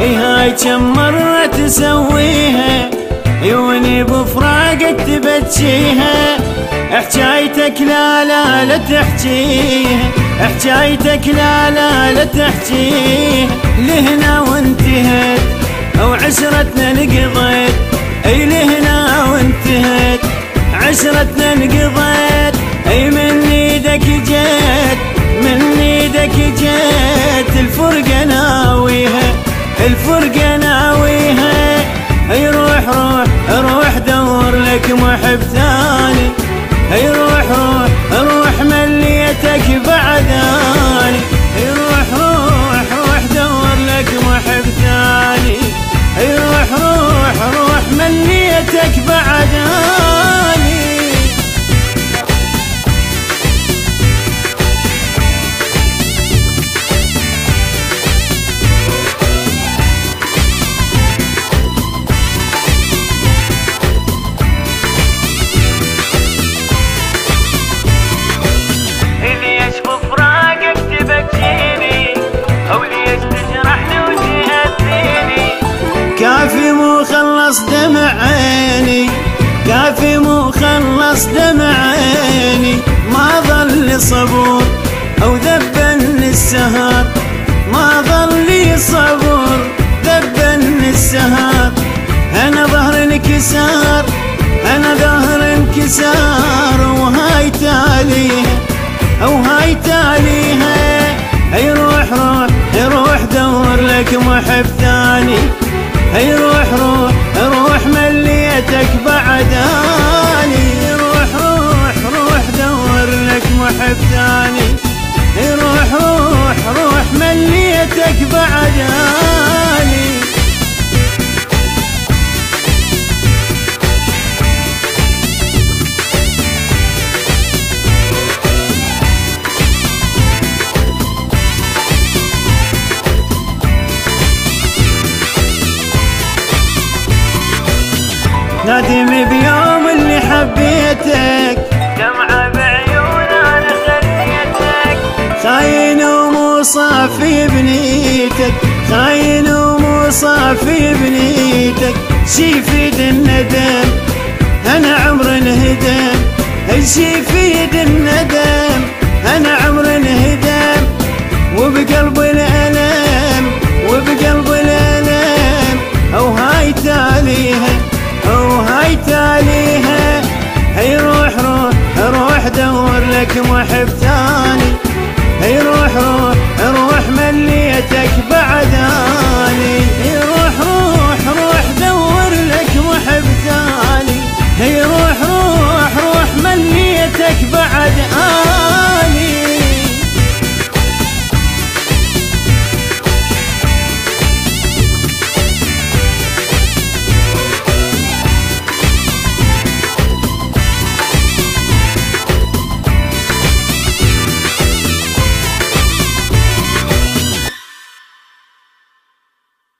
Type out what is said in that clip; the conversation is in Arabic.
هاي كم مرة تسويها عيوني بفراقك تبجيها. حجايتك لا لا لا تحجيها، حجايتك لا لا لا تحجيها. لهنا وانتهت او عشرتنا انقضت، اي لهنا وانتهت عشرتنا انقضت. اي من ايدك جيت، من ايدك جيت الفرقة ناويها، الفرقة ناويها. اي روح روح روح دور لك محب ثاني، اي روح روح روح مليتك بعداني. اي روح روح روح دور لك محب ثاني، اي روح روح روح مليتك بعداني. كافي مو خلص دمع عيني، كافي مو خلص دمع عيني. ما ظل صبور او ذبن السهر، ما ظل صبور ذبن السهر. انا ظهر انكسار، انا ظهر انكسار. وهاي تاليها او هاي تاليها. اي روح روح روح دور لك محب ثاني، اي روح روح روح مليتك بعداني. روح روح روح دور لك محب ثاني، اي روح روح روح مليتك بعداني. نادم بيوم اللي حبيتك، دمعة بعيون انا خليتك. خاين ومو صافي بنيتك، خاين ومو صافي بنيتك. شي يفيد الندم انا عمر انهدم، شي يفيد الندم انا عمر انهدم. وبقلب الالم، وبقلب الالم. او هاي تاليها او هاي تاليها. هي روح روح روح دور لك محب ثاني، هي روح روح روح مليتك بعداني.